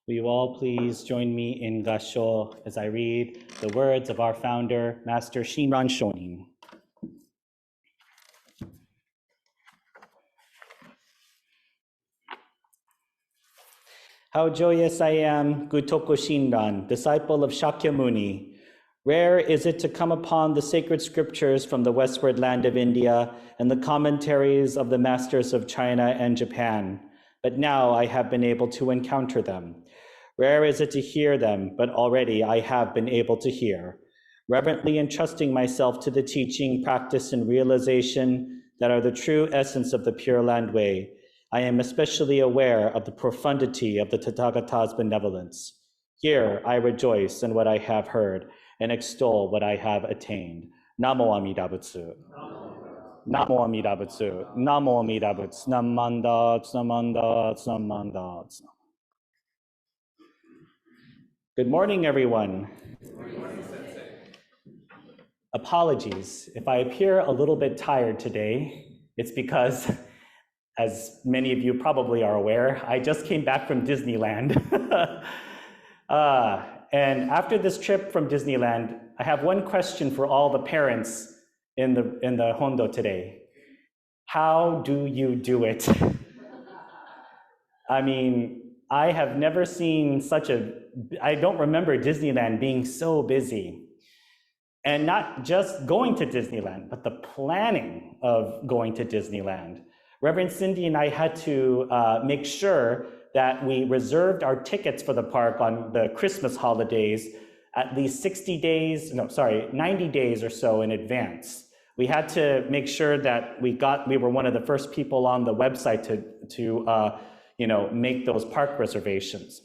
Will you all please join me in Gasho as I read the words of our founder, Master Shinran Shonin. How joyous I am, Gutoko Shinran, disciple of Shakyamuni. Rare is it to come upon the sacred scriptures from the westward land of India and the commentaries of the masters of China and Japan. But now I have been able to encounter them. Rare is it to hear them, but already I have been able to hear. Reverently entrusting myself to the teaching, practice, and realization that are the true essence of the Pure Land Way, I am especially aware of the profundity of the Tathagata's benevolence. Here I rejoice in what I have heard and extol what I have attained. Namo Amida Butsu. Namo Amida Butsu. Namo Amida Butsu. Namanda, Namanda, Namanda. Good morning, everyone. Good morning, Sensei. Apologies if I appear a little bit tired today. It's because, as many of you probably are aware, I just came back from Disneyland. And after this trip from Disneyland, I have one question for all the parents in the Hondo today. How do you do it? I mean, I have never seen I don't remember Disneyland being so busy. And not just going to Disneyland, but the planning of going to Disneyland. Reverend Cindy and I had to make sure that we reserved our tickets for the park on the Christmas holidays at least 90 days or so in advance. We had to make sure that we were one of the first people on the website to make those park reservations.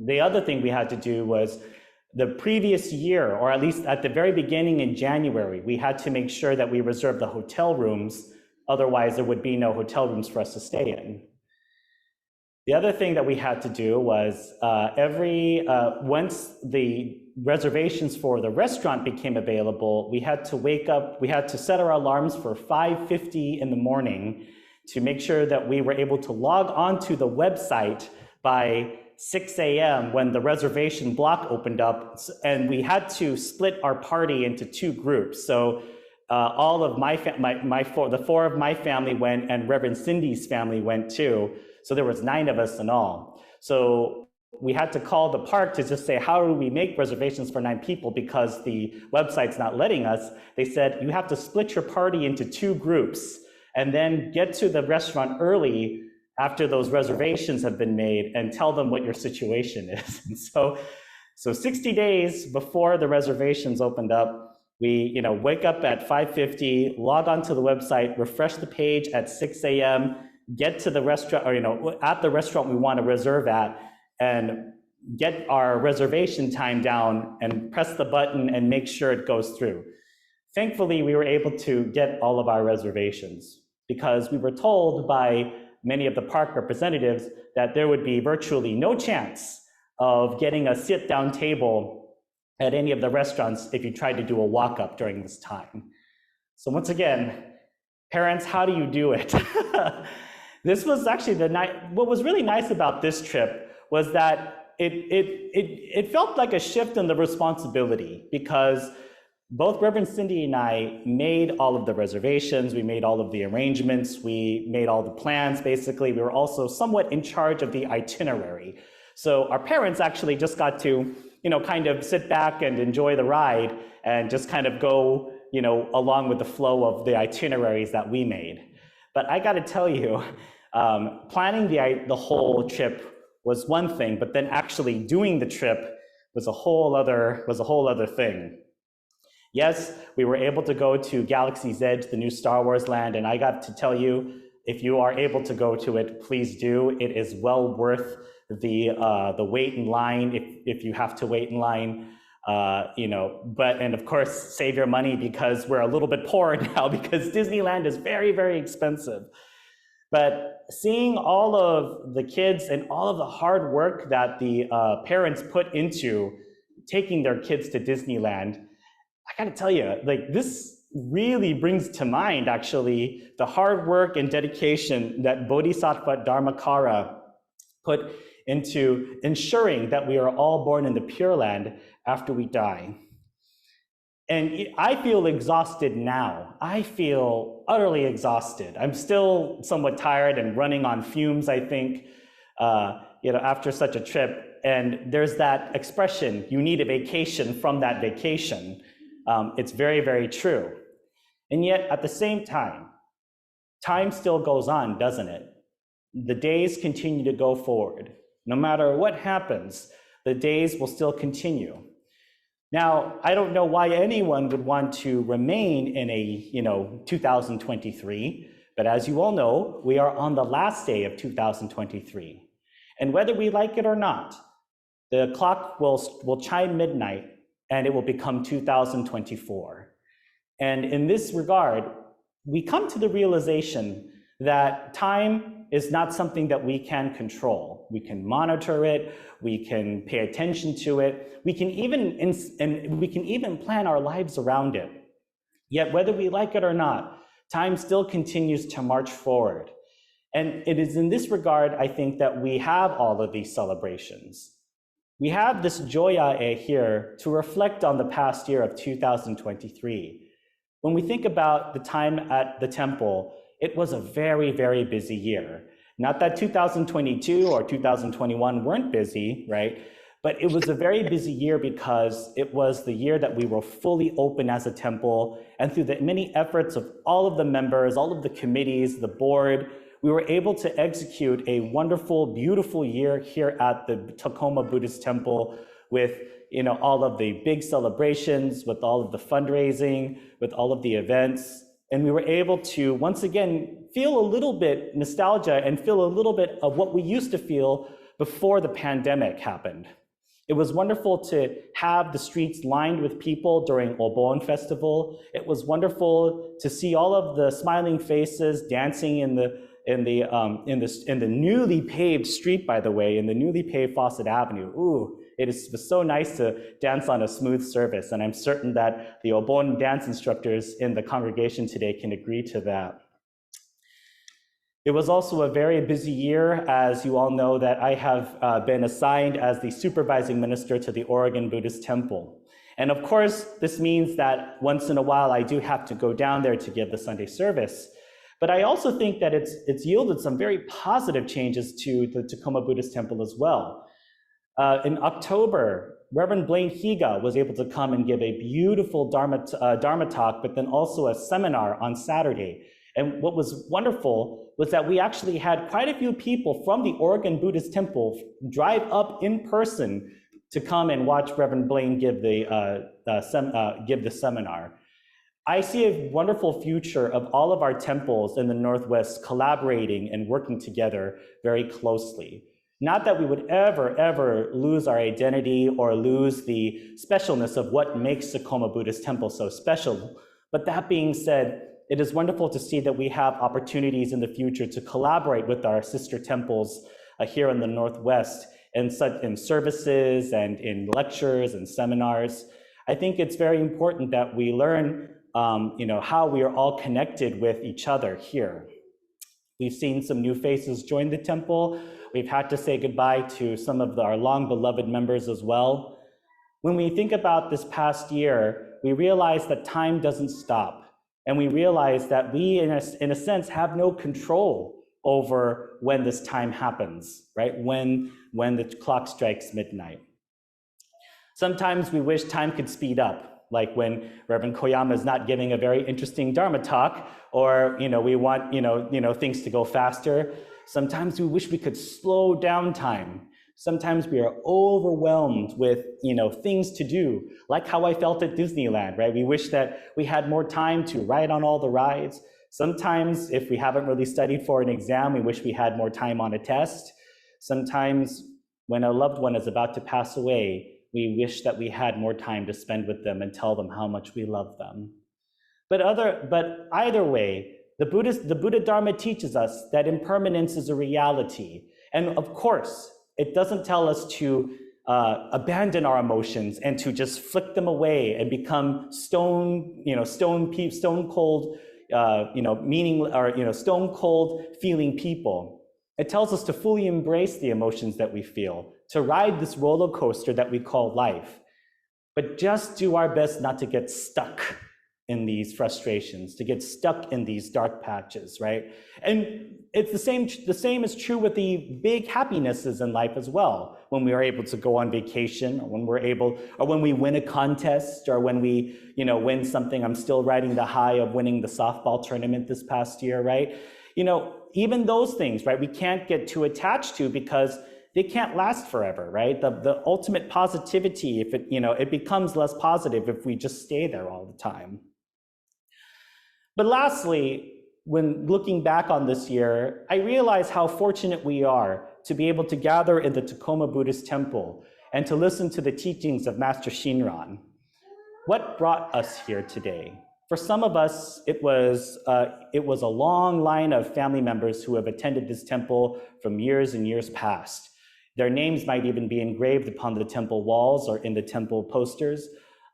The other thing we had to do was the previous year, or at least at the very beginning in January, we had to make sure that we reserved the hotel rooms. Otherwise, there would be no hotel rooms for us to stay in. The other thing that we had to do was once the reservations for the restaurant became available, we had to set our alarms for 5:50 in the morning to make sure that we were able to log onto the website by 6 a.m. when the reservation block opened up, and we had to split our party into two groups. So all of the four of my family went, and Reverend Cindy's family went too. So there was 9 of us in all. So we had to call the park to just say, how do we make reservations for 9 people because the website's not letting us? They said, you have to split your party into 2 groups and then get to the restaurant early after those reservations have been made and tell them what your situation is. And so 60 days before the reservations opened up, we wake up at 5:50, log onto the website, refresh the page at 6 a.m., get to the restaurant, or at the restaurant we want to reserve at, and get our reservation time down and press the button and make sure it goes through. Thankfully, we were able to get all of our reservations because we were told by many of the park representatives that there would be virtually no chance of getting a sit-down table at any of the restaurants if you tried to do a walk-up during this time. So once again, parents, how do you do it? This was actually what was really nice about this trip was that it felt like a shift in the responsibility because both Reverend Cindy and I made all of the reservations, we made all of the arrangements, we made all the plans, basically. We were also somewhat in charge of the itinerary. So our parents actually just got to, kind of sit back and enjoy the ride and just kind of go, along with the flow of the itineraries that we made. But I gotta tell you, planning the whole trip was one thing, but then actually doing the trip was a whole other thing. Yes, we were able to go to Galaxy's Edge, the new Star Wars land, and I got to tell you, if you are able to go to it, please do. It is well worth the wait in line if you have to wait in line. And of course, save your money because we're a little bit poor now because Disneyland is very, very expensive. But seeing all of the kids and all of the hard work that the parents put into taking their kids to Disneyland, I gotta tell you, this really brings to mind actually the hard work and dedication that Bodhisattva Dharmakara put into ensuring that we are all born in the Pure Land after we die. And I feel exhausted now. I feel utterly exhausted. I'm still somewhat tired and running on fumes, I think, after such a trip. And there's that expression, you need a vacation from that vacation. It's very, very true. And yet, at the same time still goes on, doesn't it? The days continue to go forward. No matter what happens, the days will still continue. Now, I don't know why anyone would want to remain in a 2023, but as you all know, we are on the last day of 2023. And whether we like it or not, the clock will chime midnight and it will become 2024. And in this regard, we come to the realization that time is not something that we can control. We can monitor it, we can pay attention to it, we can even plan our lives around it. Yet whether we like it or not, time still continues to march forward. And it is in this regard, I think, that we have all of these celebrations. We have this Joya-E here to reflect on the past year of 2023. When we think about the time at the temple, it was a very, very busy year. Not that 2022 or 2021 weren't busy, right? But it was a very busy year because it was the year that we were fully open as a temple, and through the many efforts of all of the members, all of the committees, the board, we were able to execute a wonderful, beautiful year here at the Tacoma Buddhist Temple with all of the big celebrations, with all of the fundraising, with all of the events. And we were able to, once again, feel a little bit nostalgia and feel a little bit of what we used to feel before the pandemic happened. It was wonderful to have the streets lined with people during Obon Festival. It was wonderful to see all of the smiling faces dancing in the newly paved street, by the way, in the newly paved Fawcett Avenue. Ooh, it was so nice to dance on a smooth surface, and I'm certain that the Obon dance instructors in the congregation today can agree to that. It was also a very busy year, as you all know, that I have been assigned as the supervising minister to the Oregon Buddhist Temple. And of course, this means that once in a while I do have to go down there to give the Sunday service. But I also think that it's yielded some very positive changes to the Tacoma Buddhist Temple as well. In October, Reverend Blaine Higa was able to come and give a beautiful Dharma talk, but then also a seminar on Saturday. And what was wonderful was that we actually had quite a few people from the Oregon Buddhist Temple drive up in person to come and watch Reverend Blaine give the seminar. I see a wonderful future of all of our temples in the Northwest collaborating and working together very closely. Not that we would ever lose our identity or lose the specialness of what makes Tacoma Buddhist Temple so special. But that being said, it is wonderful to see that we have opportunities in the future to collaborate with our sister temples here in the Northwest in services and in lectures and seminars. I think it's very important that we learn how we are all connected with each other here. We've seen some new faces join the temple. We've had to say goodbye to some of our long beloved members as well. When we think about this past year, we realize that time doesn't stop. And we realize that we, in a sense, have no control over when this time happens, right? When the clock strikes midnight. Sometimes we wish time could speed up, like when Reverend Koyama is not giving a very interesting Dharma talk, or we want things to go faster. Sometimes we wish we could slow down time. Sometimes we are overwhelmed with things to do, like how I felt at Disneyland, right? We wish that we had more time to ride on all the rides. Sometimes, if we haven't really studied for an exam, we wish we had more time on a test. Sometimes, when a loved one is about to pass away, we wish that we had more time to spend with them and tell them how much we love them. But either way, the Buddha Dharma teaches us that impermanence is a reality. And of course, it doesn't tell us to abandon our emotions and to just flick them away and become stone cold feeling people. It tells us to fully embrace the emotions that we feel, to ride this roller coaster that we call life, but just do our best not to get stuck in these frustrations, to get stuck in these dark patches, right? And it's the same is true with the big happinesses in life as well. When we are able to go on vacation, or when we win a contest, or when we, win something. I'm still riding the high of winning the softball tournament this past year, right? Even those things, right? We can't get too attached to, because they can't last forever, right? The ultimate positivity, if it becomes less positive if we just stay there all the time. But lastly, when looking back on this year, I realize how fortunate we are to be able to gather in the Tacoma Buddhist Temple and to listen to the teachings of Master Shinran. What brought us here today? For some of us, it was a long line of family members who have attended this temple from years and years past. Their names might even be engraved upon the temple walls or in the temple posters.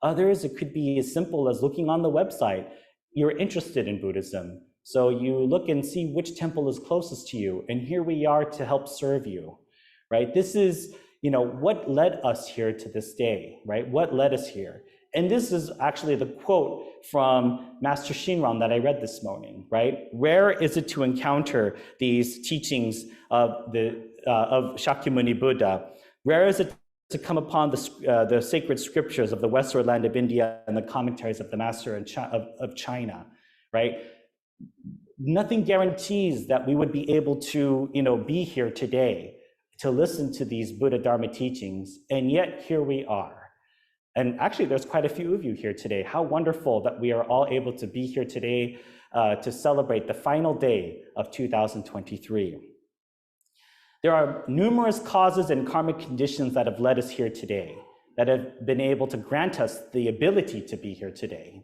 Others, it could be as simple as looking on the website. You're interested in Buddhism, so you look and see which temple is closest to you, and here we are to help serve you, right? This is, what led us here to this day, right? What led us here? And this is actually the quote from Master Shinran that I read this morning, right? Rare is it to encounter these teachings of Shakyamuni Buddha. Rare is it to come upon the sacred scriptures of the western land of India and the commentaries of the master of China, right? Nothing guarantees that we would be able to, be here today to listen to these Buddha Dharma teachings, and yet here we are. And actually, there's quite a few of you here today. How wonderful that we are all able to be here today to celebrate the final day of 2023. There are numerous causes and karmic conditions that have led us here today, that have been able to grant us the ability to be here today.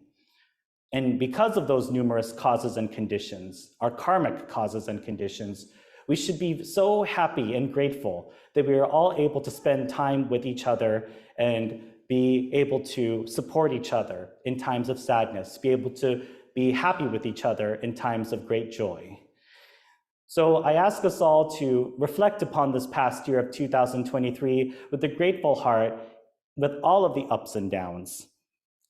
And because of those numerous causes and conditions, our karmic causes and conditions, we should be so happy and grateful that we are all able to spend time with each other and be able to support each other in times of sadness, be able to be happy with each other in times of great joy. So I ask us all to reflect upon this past year of 2023 with a grateful heart, with all of the ups and downs.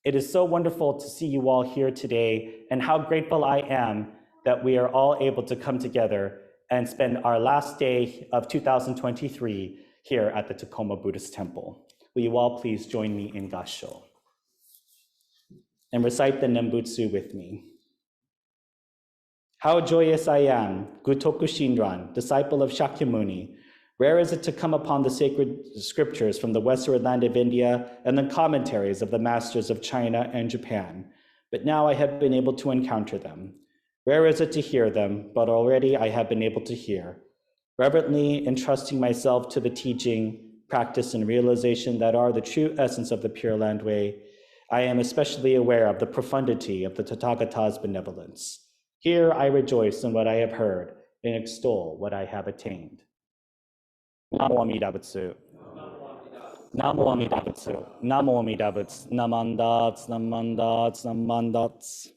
It is so wonderful to see you all here today, and how grateful I am that we are all able to come together and spend our last day of 2023 here at the Tacoma Buddhist Temple. Will you all please join me in Gassho and recite the Nembutsu with me. How joyous I am, Gutoku Shinran, disciple of Shakyamuni. Rare is it to come upon the sacred scriptures from the western land of India and the commentaries of the masters of China and Japan. But now I have been able to encounter them. Rare is it to hear them, but already I have been able to hear. Reverently entrusting myself to the teaching, practice, and realization that are the true essence of the Pure Land Way, I am especially aware of the profundity of the Tathagata's benevolence. Here I rejoice in what I have heard and extol what I have attained. Namo Amida Butsu. Namo Amida Butsu. Namo Amida Butsu. Namandats, namandats, namandats.